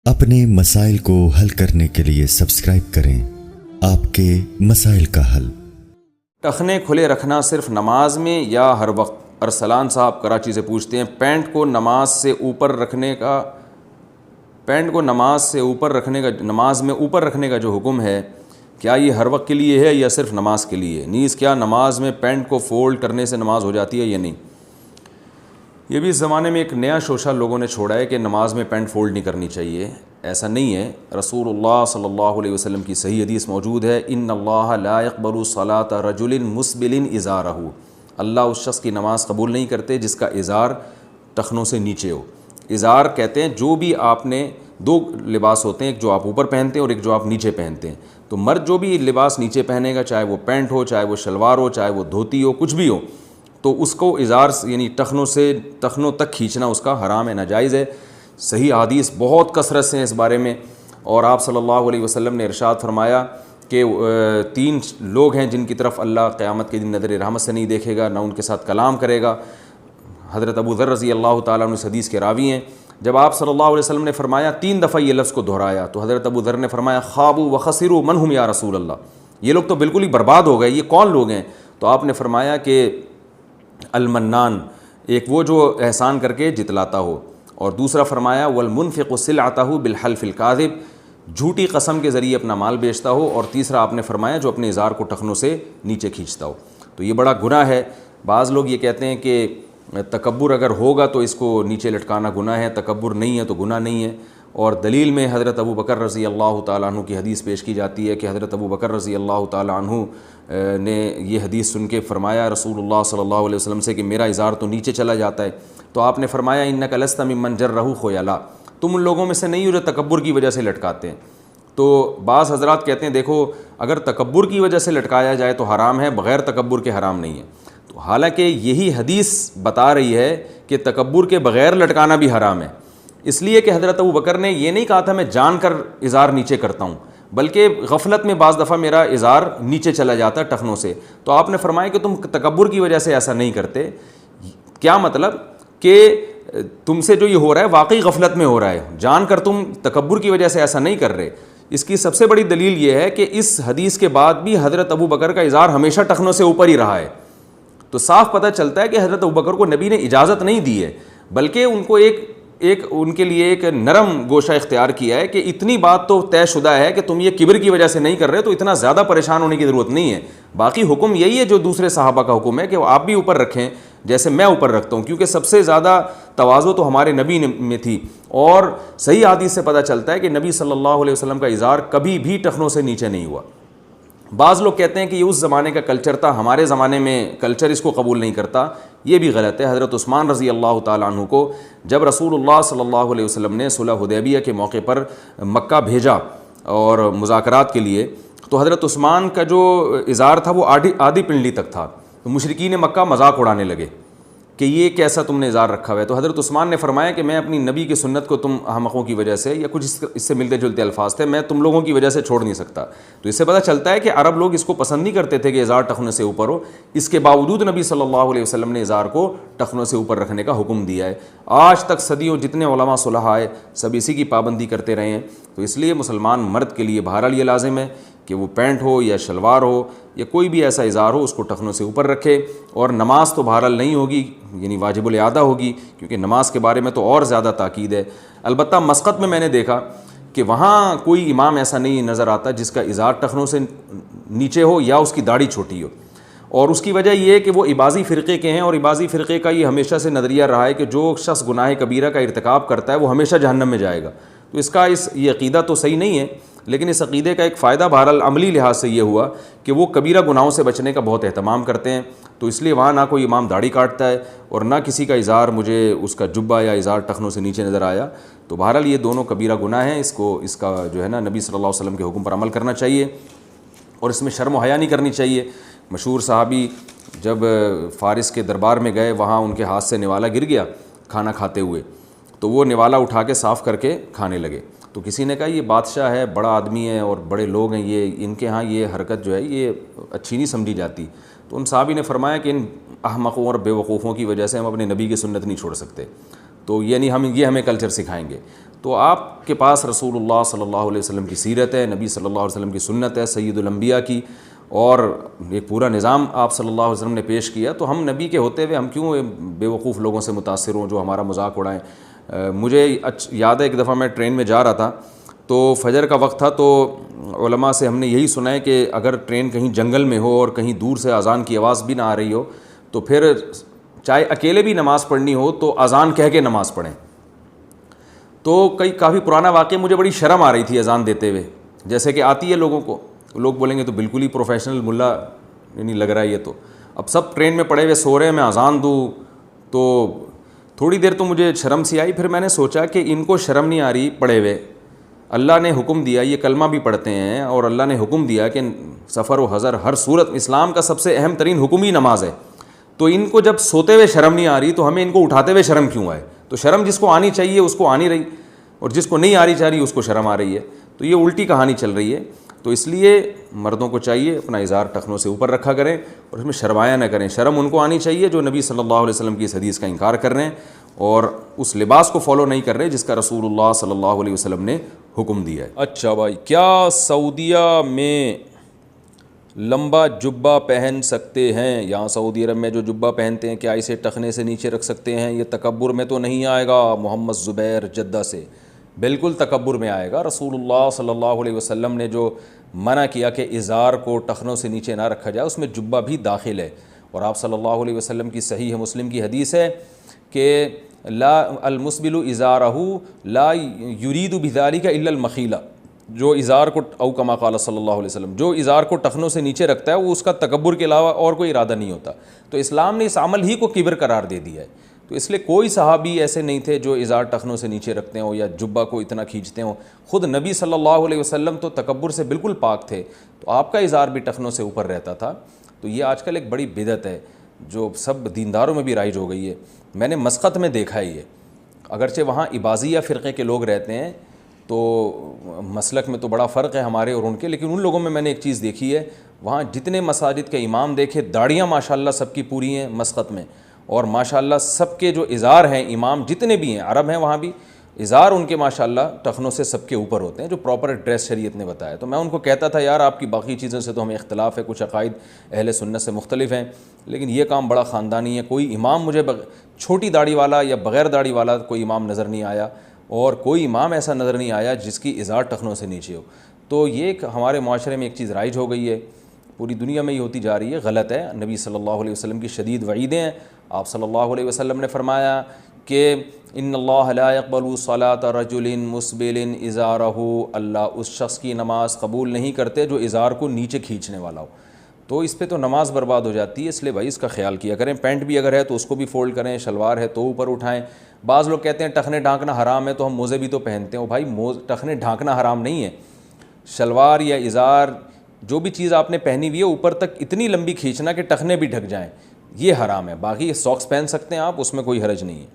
اپنے مسائل کو حل کرنے کے لیے سبسکرائب کریں آپ کے مسائل کا حل۔ ٹخنے کھلے رکھنا صرف نماز میں یا ہر وقت؟ ارسلان صاحب کراچی سے پوچھتے ہیں پینٹ کو نماز میں اوپر رکھنے کا جو حکم ہے کیا یہ ہر وقت کے لیے ہے یا صرف نماز کے لیے؟ نیز کیا نماز میں پینٹ کو فولڈ کرنے سے نماز ہو جاتی ہے یا نہیں؟ یہ بھی اس زمانے میں ایک نیا شوشہ لوگوں نے چھوڑا ہے کہ نماز میں پینٹ فولڈ نہیں کرنی چاہیے۔ ایسا نہیں ہے، رسول اللہ صلی اللہ علیہ وسلم کی صحیح حدیث موجود ہے، ان اللہ لا يقبل صلاة رجل مسبل ازارہ، اللہ اس شخص کی نماز قبول نہیں کرتے جس کا ازار ٹخنوں سے نیچے ہو۔ ازار کہتے ہیں جو بھی آپ نے دو لباس ہوتے ہیں، ایک جو آپ اوپر پہنتے ہیں اور ایک جو آپ نیچے پہنتے ہیں۔ تو مرد جو بھی لباس نیچے پہنے گا، چاہے وہ پینٹ ہو، چاہے وہ شلوار ہو، چاہے وہ دھوتی ہو، کچھ بھی ہو، تو اس کو ازار یعنی ٹخنوں تک کھینچنا اس کا حرام ہے، ناجائز ہے۔ صحیح حدیث بہت کثرت سے ہیں اس بارے میں، اور آپ صلی اللہ علیہ وسلم نے ارشاد فرمایا کہ 3 لوگ ہیں جن کی طرف اللہ قیامت کے دن نظر رحمت سے نہیں دیکھے گا، نہ ان کے ساتھ کلام کرے گا۔ حضرت ابو ذر رضی اللہ تعالیٰ عنہ اس حدیث کے راوی ہیں۔ جب آپ صلی اللہ علیہ وسلم نے فرمایا 3 دفعہ یہ لفظ کو دہرایا تو حضرت ابو ذر نے فرمایا خابوا وخسروا من هم یا رسول اللہ، یہ لوگ تو بالکل ہی برباد ہو گئے، یہ کون لوگ ہیں؟ تو آپ نے فرمایا کہ المنان، ایک وہ جو احسان کر کے جتلاتا ہو، اور دوسرا فرمایا والمنفق سلعتہ بالحلف الکاذب، جھوٹی قسم کے ذریعے اپنا مال بیچتا ہو، اور تیسرا آپ نے فرمایا جو اپنے ازار کو ٹخنوں سے نیچے کھینچتا ہو۔ تو یہ بڑا گناہ ہے۔ بعض لوگ یہ کہتے ہیں کہ تکبر اگر ہوگا تو اس کو نیچے لٹکانا گناہ ہے، تکبر نہیں ہے تو گناہ نہیں ہے، اور دلیل میں حضرت ابو بکر رضی اللہ تعالیٰ عنہ کی حدیث پیش کی جاتی ہے کہ حضرت ابو بکر رضی اللہ تعالیٰ عنہ نے یہ حدیث سن کے فرمایا رسول اللہ صلی اللہ علیہ وسلم سے کہ میرا ازار تو نیچے چلا جاتا ہے، تو آپ نے فرمایا انک لست ممن جرہ خیلا، تم ان لوگوں میں سے نہیں ہو جو تکبر کی وجہ سے لٹکاتے ہیں۔ تو بعض حضرات کہتے ہیں دیکھو اگر تکبر کی وجہ سے لٹکایا جائے تو حرام ہے، بغیر تکبر کے حرام نہیں ہے۔ تو حالانکہ یہی حدیث بتا رہی ہے کہ تکبر کے بغیر لٹکانا بھی حرام ہے، اس لیے کہ حضرت ابو بکر نے یہ نہیں کہا تھا میں جان کر ازار نیچے کرتا ہوں، بلکہ غفلت میں بعض دفعہ میرا ازار نیچے چلا جاتا ہے ٹخنوں سے، تو آپ نے فرمایا کہ تم تکبر کی وجہ سے ایسا نہیں کرتے۔ کیا مطلب کہ تم سے جو یہ ہو رہا ہے واقعی غفلت میں ہو رہا ہے، جان کر تم تکبر کی وجہ سے ایسا نہیں کر رہے۔ اس کی سب سے بڑی دلیل یہ ہے کہ اس حدیث کے بعد بھی حضرت ابو بکر کا ازار ہمیشہ ٹخنوں سے اوپر ہی رہا ہے، تو صاف پتہ چلتا ہے کہ حضرت ابو بکر کو نبی نے اجازت نہیں دی ہے، بلکہ ان کو ان کے لیے ایک نرم گوشہ اختیار کیا ہے کہ اتنی بات تو طے شدہ ہے کہ تم یہ کبر کی وجہ سے نہیں کر رہے تو اتنا زیادہ پریشان ہونے کی ضرورت نہیں ہے۔ باقی حکم یہی ہے جو دوسرے صحابہ کا حکم ہے کہ آپ بھی اوپر رکھیں جیسے میں اوپر رکھتا ہوں، کیونکہ سب سے زیادہ تواضع تو ہمارے نبی میں تھی، اور صحیح حدیث سے پتہ چلتا ہے کہ نبی صلی اللہ علیہ وسلم کا ازار کبھی بھی ٹخنوں سے نیچے نہیں ہوا۔ بعض لوگ کہتے ہیں کہ یہ اس زمانے کا کلچر تھا، ہمارے زمانے میں کلچر اس کو قبول نہیں کرتا، یہ بھی غلط ہے۔ حضرت عثمان رضی اللہ تعالیٰ عنہ کو جب رسول اللہ صلی اللہ علیہ وسلم نے صلح حدیبیہ کے موقع پر مکہ بھیجا اور مذاکرات کے لیے، تو حضرت عثمان کا جو ازار تھا وہ آدھی پنڈلی تک تھا، تو مشرکین مکہ مذاق اڑانے لگے کہ یہ کیسا تم نے ازار رکھا ہوا ہے۔ تو حضرت عثمان نے فرمایا کہ میں اپنی نبی کی سنت کو تم احمقوں کی وجہ سے، یا کچھ اس سے ملتے جلتے الفاظ تھے، میں تم لوگوں کی وجہ سے چھوڑ نہیں سکتا۔ تو اس سے پتہ چلتا ہے کہ عرب لوگ اس کو پسند نہیں کرتے تھے کہ ازار ٹخنوں سے اوپر ہو، اس کے باوجود نبی صلی اللہ علیہ وسلم نے ازار کو ٹخنوں سے اوپر رکھنے کا حکم دیا ہے۔ آج تک صدیوں جتنے علماء صلحاء آئے سب اسی کی پابندی کرتے رہے ہیں۔ تو اس لیے مسلمان مرد کے لیے بہرحال یہ لازم ہے کہ وہ پینٹ ہو یا شلوار ہو یا کوئی بھی ایسا ازار ہو اس کو ٹخنوں سے اوپر رکھے، اور نماز تو بہرحال نہیں ہوگی، یعنی واجب الاعادہ ہوگی، کیونکہ نماز کے بارے میں تو اور زیادہ تاکید ہے۔ البتہ مسقط میں نے دیکھا کہ وہاں کوئی امام ایسا نہیں نظر آتا جس کا ازار ٹخنوں سے نیچے ہو یا اس کی داڑھی چھوٹی ہو، اور اس کی وجہ یہ ہے کہ وہ عباضی فرقے کے ہیں، اور عباضی فرقے کا یہ ہمیشہ سے نظریہ رہا ہے کہ جو شخص گناہ کبیرہ کا ارتکاب کرتا ہے وہ ہمیشہ جہنم میں جائے گا۔ تو اس کا یہ عقیدہ تو صحیح نہیں ہے، لیکن اس عقیدے کا ایک فائدہ بہرحال عملی لحاظ سے یہ ہوا کہ وہ کبیرہ گناہوں سے بچنے کا بہت اہتمام کرتے ہیں، تو اس لیے وہاں نہ کوئی امام داڑھی کاٹتا ہے اور نہ کسی کا ازار مجھے اس کا جبہ یا ازار ٹخنوں سے نیچے نظر آیا۔ تو بہرحال یہ دونوں کبیرہ گناہ ہیں، اس کا جو ہے نا نبی صلی اللہ علیہ وسلم کے حکم پر عمل کرنا چاہیے، اور اس میں شرم و حیا نہیں کرنی چاہیے۔ مشہور صحابی جب فارس کے دربار میں گئے، وہاں ان کے ہاتھ سے نوالا گر گیا کھانا کھاتے ہوئے، تو وہ نوالا اٹھا کے صاف کر کے کھانے لگے۔ تو کسی نے کہا یہ بادشاہ ہے، بڑا آدمی ہے اور بڑے لوگ ہیں، یہ ان کے ہاں یہ حرکت جو ہے یہ اچھی نہیں سمجھی جاتی۔ تو ان صحابی نے فرمایا کہ ان احمقوں اور بے وقوفوں کی وجہ سے ہم اپنے نبی کی سنت نہیں چھوڑ سکتے، تو یعنی یہ ہمیں کلچر سکھائیں گے۔ تو آپ کے پاس رسول اللہ صلی اللہ علیہ وسلم کی سیرت ہے, نبی صلی اللہ علیہ وسلم کی سنت ہے, سید الانبیاء کی, اور ایک پورا نظام آپ صلی اللہ علیہ وسلم نے پیش کیا. تو ہم نبی کے ہوتے ہوئے ہم کیوں بے وقوف لوگوں سے متاثر ہوں جو ہمارا مذاق اڑائیں. مجھے یاد ہے ایک دفعہ میں ٹرین میں جا رہا تھا تو فجر کا وقت تھا, تو علماء سے ہم نے یہی سنا ہے کہ اگر ٹرین کہیں جنگل میں ہو اور کہیں دور سے اذان کی آواز بھی نہ آ رہی ہو تو پھر چاہے اکیلے بھی نماز پڑھنی ہو تو اذان کہہ کے نماز پڑھیں. تو کافی پرانا واقعہ, مجھے بڑی شرم آ رہی تھی اذان دیتے ہوئے, جیسے کہ آتی ہے لوگوں کو, لوگ بولیں گے تو بالکل ہی پروفیشنل ملا نہیں لگ رہا ہے یہ. تو اب سب ٹرین میں پڑے ہوئے سو رہے ہیں, میں اذان دوں تو تھوڑی دیر تو مجھے شرم سی آئی. پھر میں نے سوچا کہ ان کو شرم نہیں آ رہی پڑے ہوئے, اللہ نے حکم دیا, یہ کلمہ بھی پڑھتے ہیں اور اللہ نے حکم دیا کہ سفر و حضر ہر صورت اسلام کا سب سے اہم ترین حکم ہی نماز ہے. تو ان کو جب سوتے ہوئے شرم نہیں آ رہی تو ہمیں ان کو اٹھاتے ہوئے شرم کیوں آئے؟ تو شرم جس کو آنی چاہیے اس کو آ نہیں رہی, اور جس کو نہیں آ رہی چاہ رہی اس کو شرم آ رہی ہے. تو یہ الٹی کہانی چل رہی ہے. تو اس لیے مردوں کو چاہیے اپنا اظہار ٹخنوں سے اوپر رکھا کریں اور اس میں شرمایا نہ کریں. شرم ان کو آنی چاہیے جو نبی صلی اللہ علیہ وسلم کی اس حدیث کا انکار کر رہے ہیں اور اس لباس کو فالو نہیں کر رہے جس کا رسول اللہ صلی اللہ علیہ وسلم نے حکم دیا ہے. اچھا بھائی, کیا سعودیہ میں لمبا جبہ پہن سکتے ہیں؟ یہاں سعودی عرب میں جو جبہ پہنتے ہیں کیا اسے ٹخنے سے نیچے رکھ سکتے ہیں؟ یہ تکبر میں تو نہیں آئے گا؟ محمد زبیر جدہ سے. بالکل تکبر میں آئے گا. رسول اللہ صلی اللہ علیہ وسلم نے جو منع کیا کہ ازار کو ٹخنوں سے نیچے نہ رکھا جائے اس میں جبہ بھی داخل ہے. اور آپ صلی اللہ علیہ وسلم کی صحیح مسلم کی حدیث ہے کہ لا المسبل ازارہ لا یرید بذلک الا المخیلہ, جو ازار کو او کما قال صلی اللہ علیہ وسلم, جو ازار کو ٹخنوں سے نیچے رکھتا ہے وہ اس کا تکبر کے علاوہ اور کوئی ارادہ نہیں ہوتا. تو اسلام نے اس عمل ہی کو کبر قرار دے دیا ہے. تو اس لیے کوئی صحابی ایسے نہیں تھے جو ازار ٹخنوں سے نیچے رکھتے ہوں یا جبہ کو اتنا کھینچتے ہوں. خود نبی صلی اللہ علیہ وسلم تو تکبر سے بالکل پاک تھے, تو آپ کا ازار بھی ٹخنوں سے اوپر رہتا تھا. تو یہ آج کل ایک بڑی بدعت ہے جو سب دینداروں میں بھی رائج ہو گئی ہے. میں نے مسقط میں دیکھا ہے یہ, اگرچہ وہاں عباضیہ فرقے کے لوگ رہتے ہیں تو مسلک میں تو بڑا فرق ہے ہمارے اور ان کے, لیکن ان لوگوں میں نے ایک چیز دیکھی ہے, وہاں جتنے مساجد کے امام دیکھے داڑیاں ماشاءاللہ سب کی پوری ہیں مسقط میں, اور ماشاءاللہ سب کے جو ازار ہیں امام جتنے بھی ہیں عرب ہیں وہاں بھی ازار ان کے ماشاءاللہ ٹخنوں سے سب کے اوپر ہوتے ہیں جو پراپر ڈریس شریعت نے بتایا. تو میں ان کو کہتا تھا یار آپ کی باقی چیزوں سے تو ہمیں اختلاف ہے, کچھ عقائد اہل سنت سے مختلف ہیں, لیکن یہ کام بڑا خاندانی ہے. کوئی امام مجھے چھوٹی داڑھی والا یا بغیر داڑھی والا کوئی امام نظر نہیں آیا, اور کوئی امام ایسا نظر نہیں آیا جس کی ازار ٹخنوں سے نیچے ہو. تو یہ ایک ہمارے معاشرے میں ایک چیز رائج ہو گئی ہے, پوری دنیا میں ہی ہوتی جا رہی ہے, غلط ہے. نبی صلی اللہ علیہ وسلم کی شدید وعیدیں ہیں. آپ صلی اللہ علیہ وسلم نے فرمایا کہ ان اللہ لا يقبل صلاۃ رجل مسبل ازارہ, اللہ اس شخص کی نماز قبول نہیں کرتے جو ازار کو نیچے کھینچنے والا ہو. تو اس پہ تو نماز برباد ہو جاتی ہے, اس لیے بھائی اس کا خیال کیا کریں. پینٹ بھی اگر ہے تو اس کو بھی فولڈ کریں, شلوار ہے تو اوپر اٹھائیں. بعض لوگ کہتے ہیں ٹخنے ڈھانکنا حرام ہے تو ہم موزے بھی تو پہنتے ہیں. بھائی ٹخنے ڈھانکنا حرام نہیں ہے, شلوار یا ازار جو بھی چیز آپ نے پہنی ہوئی ہے اوپر تک اتنی لمبی کھینچنا کہ ٹخنے بھی ڈھک جائیں, یہ حرام ہے. باقی ساکس پہن سکتے ہیں آپ, اس میں کوئی حرج نہیں ہے.